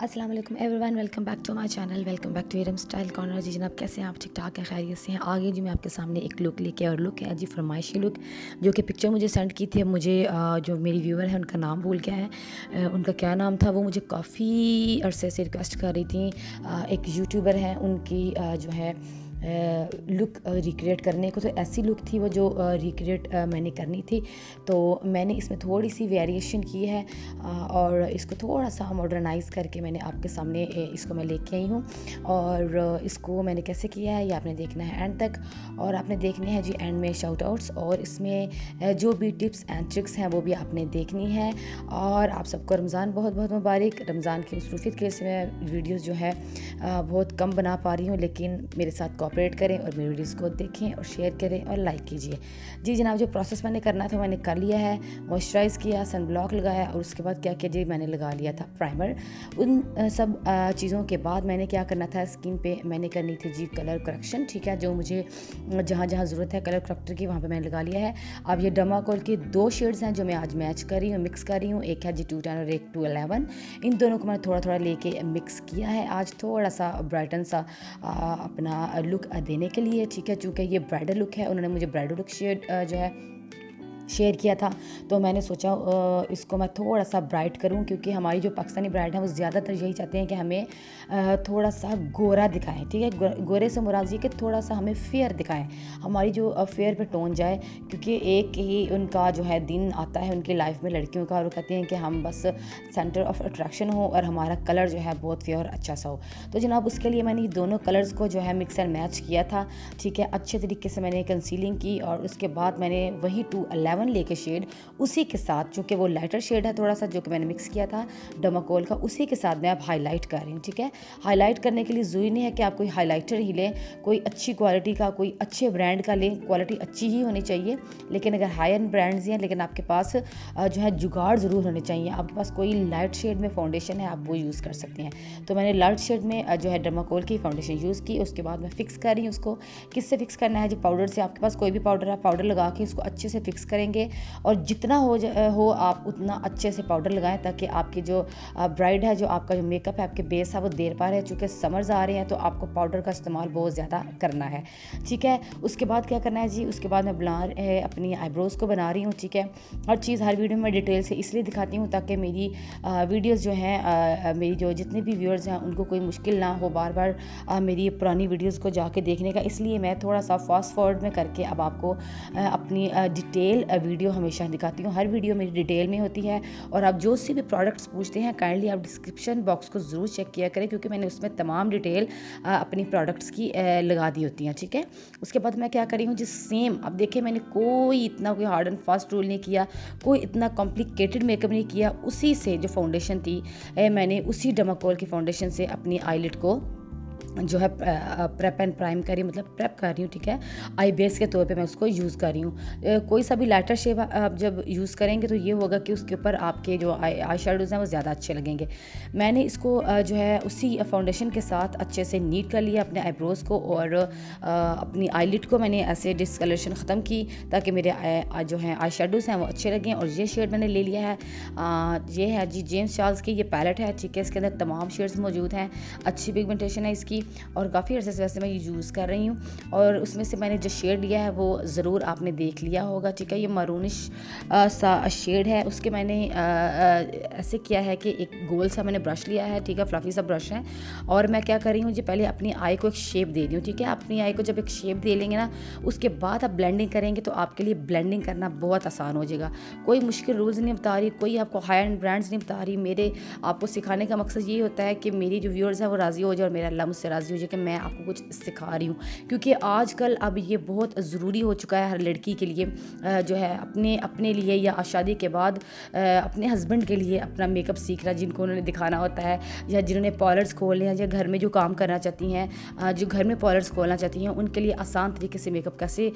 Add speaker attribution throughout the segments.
Speaker 1: अस्सलाम वालेकुम everyone, welcome back to my channel, welcome back to Iram style corner. जी जनाब, कैसे हैं आप? ठीक ठाक है, खैरियत से हैं? आगे जी मैं आपके सामने एक लुक लेके, और लुक है जी फरमाइशी लुक, जो कि पिक्चर मुझे सेंड की थी। अब मुझे जो मेरी व्यूअर है उनका नाम भूल गया है, उनका क्या नाम था, वो मुझे काफ़ी अरसे से रिक्वेस्ट कर रही थी। एक यूट्यूबर हैं, उनकी जो है लुक रिक्रिएट करने को, तो ऐसी लुक थी वो जो रिक्रिएट मैंने करनी थी। तो मैंने इसमें थोड़ी सी वेरिएशन की है और इसको थोड़ा सा मॉडर्नाइज़ करके मैंने आपके सामने इसको मैं लेके आई हूँ। और इसको मैंने कैसे किया है ये आपने देखना है एंड तक, और आपने देखने हैं जी एंड में शाउट आउट्स, और इसमें जो भी टिप्स एंड ट्रिक्स हैं वो भी आपने देखनी है। और आप सबको रमज़ान बहुत बहुत मुबारक। रमज़ान की मसरूफियत की वजह से मैं वीडियोज़ जो है बहुत कम बना पा रही हूँ, लेकिन मेरे साथ कोऑपरेट करें और मेरी वीडियोज़ को देखें और शेयर करें और लाइक कीजिए। जी जनाब, जो प्रोसेस मैंने करना था मैंने कर लिया है। मॉइस्चराइज़ किया, सन ब्लॉक लगाया, और उसके बाद क्या किया जी, मैंने लगा लिया था प्राइमर। उन सब चीज़ों के बाद मैंने क्या करना था, स्किन पे मैंने करनी थी जी कलर करेक्शन। ठीक है, जो मुझे जहाँ जहाँ ज़रूरत है कलर करेक्टर की, वहाँ पे मैंने लगा लिया है। अब ये डर्माकोल के 2 शेड्स हैं जो मैं आज मैच कर रही हूँ, मिक्स कर रही हूँ। एक है जी 210 और एक 211। इन दोनों को मैंने थोड़ा थोड़ा लेके मिक्स किया है आज, थोड़ा सा ब्राइटन सा अपना लुक देने के लिए। ठीक है, चूँकि ये ब्राइडल लुक है, उन्होंने मुझे ब्राइडल लुक शेड जो है शेयर किया था, तो मैंने सोचा इसको मैं थोड़ा सा ब्राइट करूं, क्योंकि हमारी जो पाकिस्तानी ब्राइड हैं वो ज़्यादातर यही चाहते हैं कि हमें थोड़ा सा गोरा दिखाएं। ठीक है, गोरे से मुराद ये कि थोड़ा सा हमें फेयर दिखाएं, हमारी जो फेयर पे टोन जाए, क्योंकि एक ही उनका जो है दिन आता है उनकी लाइफ में लड़कियों का, और वो कहते हैं कि हम बस सेंटर ऑफ अट्रैक्शन हो और हमारा कलर जो है बहुत फेयर अच्छा सा हो। तो जनाब, उसके लिए मैंने दोनों कलर्स को जो है मिक्स एंड मैच किया था। ठीक है, अच्छे तरीके से मैंने कंसीलिंग की, और उसके बाद मैंने वही 211 लेके शेड उसी के साथ, चूँकि वो लाइटर शेड है थोड़ा सा जो कि मैंने मिक्स किया था डर्माकोल का, उसी के साथ मैं अब हाईलाइट कर रही हूँ। ठीक है, हाईलाइट करने के लिए ज़रूरी नहीं है कि आप कोई हाईलाइटर ही लें, कोई अच्छी क्वालिटी का, कोई अच्छे ब्रांड का लें, क्वालिटी अच्छी ही होनी चाहिए। लेकिन अगर हाई एंड ब्रांड्स हैं, लेकिन आपके पास जो है जुगाड़ ज़रूर होने चाहिए। आपके पास कोई लाइट शेड में फाउंडेशन है, आप वो यूज़ कर सकते हैं। तो मैंने लाइट शेड में जो है डर्माकोल की फाउंडेशन यूज़ की। उसके बाद मैं फिक्स कर रही हूँ उसको। किससे फिक्स करना है जी? पाउडर से। आपके पास कोई भी पाउडर है, पाउडर लगा के इसको अच्छे से फिक्स करेंगे, और जितना हो आप उतना अच्छे से पाउडर लगाएं, ताकि आपकी जो ब्राइड है, जो आपका जो मेकअप है, आपके बेस है, वो देर पा रहे हैं। चूँकि समर्स आ रहे हैं तो आपको पाउडर का इस्तेमाल बहुत ज़्यादा करना है। ठीक है, उसके बाद क्या करना है जी, उसके बाद मैं अपनी आईब्रोज़ को बना रही हूँ। ठीक है, हर चीज़ हर वीडियो में डिटेल से इसलिए दिखाती हूँ ताकि मेरी वीडियोज़ जो हैं, मेरी जो जितने भी व्यूअर्स हैं उनको कोई मुश्किल ना हो बार बार मेरी पुरानी वीडियोज़ को जाके देखने का। इसलिए मैं थोड़ा सा फास्ट फॉरवर्ड में करके अब आपको अपनी डिटेल वीडियो हमेशा दिखाती हूँ। हर वीडियो मेरी डिटेल में होती है। और आप जो से भी प्रोडक्ट्स पूछते हैं, काइंडली आप डिस्क्रिप्शन बॉक्स को ज़रूर चेक किया करें, क्योंकि मैंने उसमें तमाम डिटेल अपनी प्रोडक्ट्स की लगा दी होती हैं। ठीक है, उसके बाद मैं क्या करी हूँ जी, सेम अब देखिए, मैंने कोई इतना कोई हार्ड एंड फास्ट रूल नहीं किया, कोई इतना कॉम्प्लिकेटेड मेकअप नहीं किया। उसी से जो फाउंडेशन थी, मैंने उसी डर्माकोल की फाउंडेशन से अपनी आईलिड को जो है प्रेप एंड प्राइम करी, मतलब प्रेप कर रही हूँ। ठीक है, आई बेस के तौर पे मैं उसको यूज़ कर रही हूँ। कोई सा भी लाइटर शेड आप जब यूज़ करेंगे तो ये होगा कि उसके ऊपर आपके जो आई शेडोज़ हैं वो ज़्यादा अच्छे लगेंगे। मैंने इसको जो है उसी फाउंडेशन के साथ अच्छे से नीट कर लिया अपने आईब्रोज़ को, और अपनी आईलिड को मैंने ऐसे डिस्कलरेशन ख़त्म की ताकि मेरे जो हैं आई शेडोज़ हैं वो अच्छे लगें। और ये शेड मैंने ले लिया है, ये है जी जेम्स चार्ल्स की ये पैलेट है। ठीक है, इसके अंदर तमाम शेड्स मौजूद हैं, अच्छी पिगमेंटेशन है इसकी, और काफ़ी अर्से से वैसे मैं ये यूज़ कर रही हूँ। और उसमें से मैंने जो शेड लिया है वो ज़रूर आपने देख लिया होगा। ठीक है, ये मरूनिश सा शेड है। उसके मैंने ऐसे किया है कि एक गोल सा मैंने ब्रश लिया है। ठीक है, फ्लफी सा ब्रश है, और मैं क्या कर रही हूँ जी, पहले अपनी आई को एक शेप दे रही हूँ। ठीक है, अपनी आई को जब एक शेप दे लेंगे ना, उसके बाद आप ब्लेंडिंग करेंगे तो आपके लिए ब्लेंडिंग करना बहुत आसान हो जाएगा। कोई मुश्किल रूल्स नहीं बता रही, कोई आपको हाई एंड ब्रांड्स नहीं बता रही। मेरे आपको सिखाने का मकसद ये होता है कि मेरी जो व्यूअर्स हैं वो राज़ी हो जाए, और मेरा अल्लाह मुझसे राज़ी हो जाए कि मैं आपको कुछ सिखा रही हूँ। क्योंकि आजकल अब ये बहुत ज़रूरी हो चुका है हर लड़की के लिए, जो है अपने लिए या शादी के बाद अपने हस्बैंड के लिए अपना मेकअप सीखना, जिनको उन्होंने दिखाना होता है, या जिन्होंने पार्लर्स खोलने हैं, या घर में जो काम करना चाहती हैं, जो घर में पार्लर्स खोलना चाहती हैं, उनके लिए आसान तरीके से मेकअप कैसे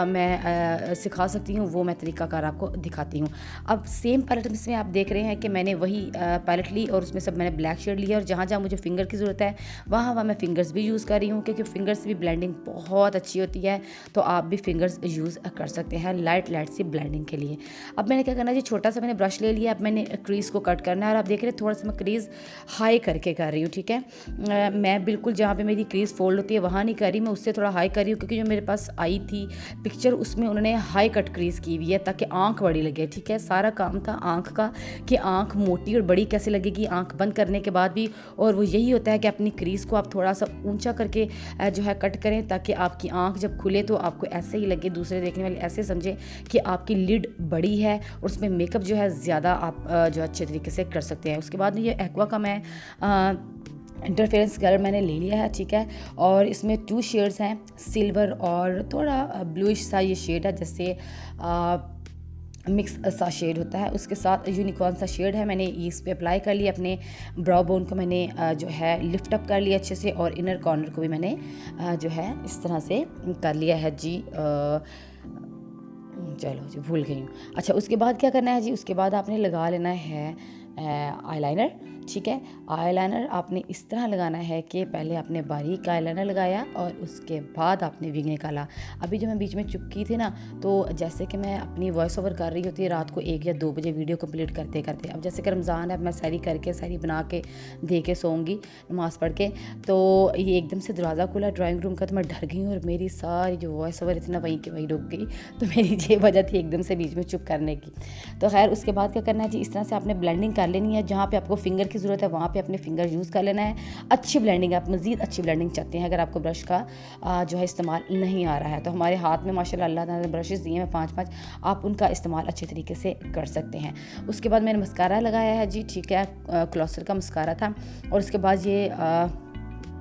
Speaker 1: मैं सिखा सकती हूँ, वो मैं तरीक़ाकार आपको दिखाती हूँ। अब सेम पैलेट में आप देख रहे हैं कि मैंने वही पैलेट ली, और उसमें सब मैंने ब्लैक शेड लिया, और जहाँ जहाँ मुझे फिंगर की ज़रूरत है वहाँ मैं फ़िंगर्स भी यूज़ कर रही हूँ, क्योंकि फ़िंगर्स भी ब्लेंडिंग बहुत अच्छी होती है, तो आप भी फिंगर्स यूज़ कर सकते हैं लाइट सी ब्लेंडिंग के लिए। अब मैंने क्या करना है जी, छोटा सा मैंने ब्रश ले लिया। अब मैंने क्रीज़ को कट करना है, और आप देख रहे हैं थोड़ा सा मैं क्रीज़ हाई करके कर रही हूँ, ठीक है। मैं बिल्कुल जहाँ पे मेरी क्रीज़ फोल्ड होती है वहाँ नहीं कर रही, मैं उससे थोड़ा हाई कर रही हूँ, क्योंकि जो मेरे पास आई थी पिक्चर उसमें उन्होंने हाई कट क्रीज़ की हुई है ताकि आँख बड़ी लगे, ठीक है। सारा काम था आँख का कि आँख मोटी और बड़ी कैसे लगेगी आँख बंद करने के बाद भी, और वो यही होता है कि अपनी क्रीज़ को आप थोड़ा सा ऊंचा करके जो है कट करें, ताकि आपकी आँख जब खुले तो आपको ऐसे ही लगे, दूसरे देखने वाले ऐसे समझे कि आपकी लिड बड़ी है, और उसमें मेकअप जो है ज़्यादा आप जो अच्छे तरीके से कर सकते हैं। उसके बाद ये एक्वा का मैं इंटरफेरेंस कलर मैंने ले लिया है, ठीक है। और इसमें 2 शेड्स हैं, सिल्वर और थोड़ा ब्लूइश सा ये शेड है, जैसे मिक्स सा शेड होता है। उसके साथ यूनिकॉर्न सा शेड है, मैंने इस पे अप्लाई कर लिया। अपने ब्राउ बोन को मैंने जो है लिफ्ट अप कर लिया अच्छे से, और इनर कॉर्नर को भी मैंने जो है इस तरह से कर लिया है जी। चलो जी, भूल गई हूँ। अच्छा, उसके बाद क्या करना है जी, उसके बाद आपने लगा लेना है आईलाइनर, ठीक है। आईलाइनर आपने इस तरह लगाना है कि पहले आपने बारीक आईलाइनर लगाया और उसके बाद आपने विंग निकाला। अभी जो मैं बीच में चुप की थी ना, तो जैसे कि मैं अपनी वॉइस ओवर कर रही होती है रात को 1 या 2 बजे वीडियो कंप्लीट करते करते। अब जैसे कि रमज़ान है, अब मैं सहरी करके सहरी बना के दे के सोऊंगी नमाज़ पढ़ के, तो ये एकदम से दरवाज़ा खुला ड्राइंग रूम का, तो मैं डर गई हूँ और मेरी सारी जो वॉइस ओवर इतना वहीं के वहीं रुक गई। तो मेरी ये वजह थी एकदम से बीच में चुप करने की। तो खैर उसके बाद क्या करना है जी, इस तरह से आपने ब्लेंडिंग कर लेनी है। जहाँ पे आपको फिंगर की ज़रूरत है वहाँ पे अपने फिंगर यूज़ कर लेना है। अच्छी ब्लेंडिंग, आप मज़ीद अच्छी ब्लेंडिंग चाहते हैं, अगर आपको ब्रश का जो है इस्तेमाल नहीं आ रहा है, तो हमारे हाथ में माशाल्लाह अल्लाह ताला ने ब्रशेज़ दिए हैं 5-5, आप उनका इस्तेमाल अच्छे तरीके से कर सकते हैं। उसके बाद मैंने मस्कारा लगाया है जी, ठीक है, क्लॉसर का मस्कारा था। और उसके बाद ये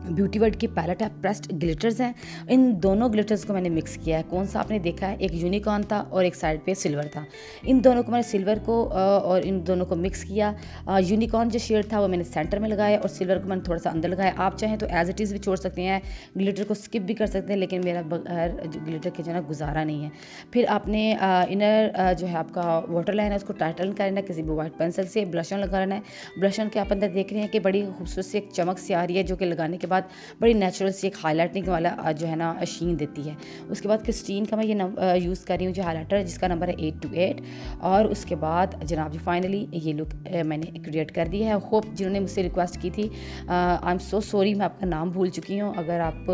Speaker 1: ब्यूटी वर्ल्ड की पैलेट है, प्रेस्ड ग्लिटर्स हैं। इन दोनों ग्लिटर्स को मैंने मिक्स किया है। कौन सा आपने देखा है, एक यूनिकॉर्न था और एक साइड पे सिल्वर था। इन दोनों को मैंने सिल्वर को और इन दोनों को मिक्स किया। यूनिकॉर्न जो शेड था वो मैंने सेंटर में लगाया और सिल्वर को मैंने थोड़ा सा अंदर लगाया। आप चाहें तो एज इट इज़ भी छोड़ सकते हैं, ग्लिटर को स्किप भी कर सकते हैं, लेकिन मेरा बगैर ग्लिटर के जो है गुजारा नहीं है। फिर आपने इनर जो है आपका वाटर लाइन है उसको टाइटन करना है किसी भी वाइट पेंसिल से। ब्लशन लगा लेना है। ब्लशन के आप अंदर देख रहे हैं कि बड़ी खूबसूरत सी एक चमक सी आ रही है, जो कि लगाने के बाद बड़ी नेचुरल सी एक हाईलाइटिंग वाला जो है ना शीन देती है। उसके बाद क्रिस्टीन का मैं ये यूज़ कर रही हूँ जो हाईलाइटर, जिसका नंबर है 828। और उसके बाद जनाब जी फाइनली ये लुक मैंने क्रिएट कर दिया है। होप जिन्होंने मुझसे रिक्वेस्ट की थी, आई एम सो सॉरी, मैं आपका नाम भूल चुकी हूँ। अगर आप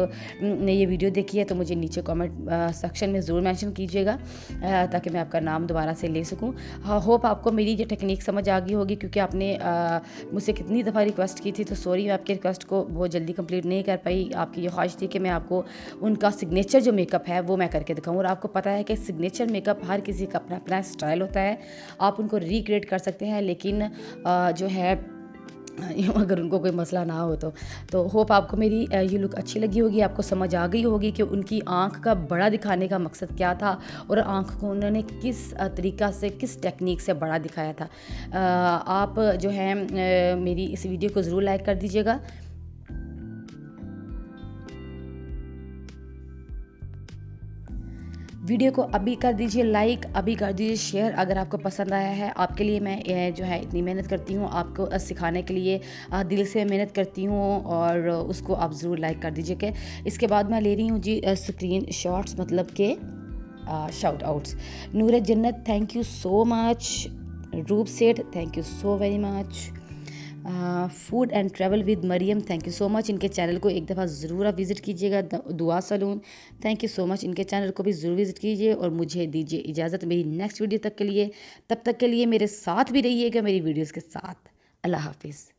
Speaker 1: ने ये वीडियो देखी है तो मुझे नीचे कमेंट सेक्शन में ज़रूर मेंशन कीजिएगा, ताकि मैं आपका नाम दोबारा से ले सकूँ। होप आपको मेरी ये टेक्निक समझ आ गई होगी, क्योंकि आपने मुझसे कितनी दफ़ा रिक्वेस्ट की थी, तो सॉरी मैं आपकी रिक्वेस्ट को बहुत जल्दी कंप्लीट नहीं कर पाई। आपकी ये ख्वाहिश थी कि मैं आपको उनका सिग्नेचर जो मेकअप है वो मैं करके दिखाऊँ, और आपको पता है कि सिग्नेचर मेकअप हर किसी का अपना अपना स्टाइल होता है, आप उनको रिक्रिएट कर सकते हैं, लेकिन जो है अगर उनको कोई मसला ना हो तो होप आपको मेरी ये लुक अच्छी लगी होगी, आपको समझ आ गई होगी कि उनकी आँख का बड़ा दिखाने का मकसद क्या था और आँख को उन्होंने किस तरीक़ा से, किस टेक्निक से बड़ा दिखाया था। आप जो है मेरी इस वीडियो को ज़रूर लाइक कर दीजिएगा। वीडियो को अभी कर दीजिए लाइक, अभी कर दीजिए शेयर अगर आपको पसंद आया है। आपके लिए मैं जो है इतनी मेहनत करती हूँ, आपको सिखाने के लिए दिल से मेहनत करती हूँ, और उसको आप ज़रूर लाइक कर दीजिए। कि इसके बाद मैं ले रही हूँ जी स्क्रीन शॉट्स, मतलब के शाउट आउट्स। नूर जन्नत thank you so much, Roop Seth thank you so very much, food and travel with Maryam thank you so much. इनके चैनल को एक दफ़ा ज़रूर आप विज़िट कीजिएगा। Dua saloon thank you so much, इनके चैनल को भी ज़रूर विज़िट कीजिए। और मुझे दीजिए इजाज़त मेरी नेक्स्ट वीडियो तक के लिए। तब तक के लिए मेरे साथ भी रहिएगा, मेरी वीडियोज़ के साथ। अल्लाह हाफिज़।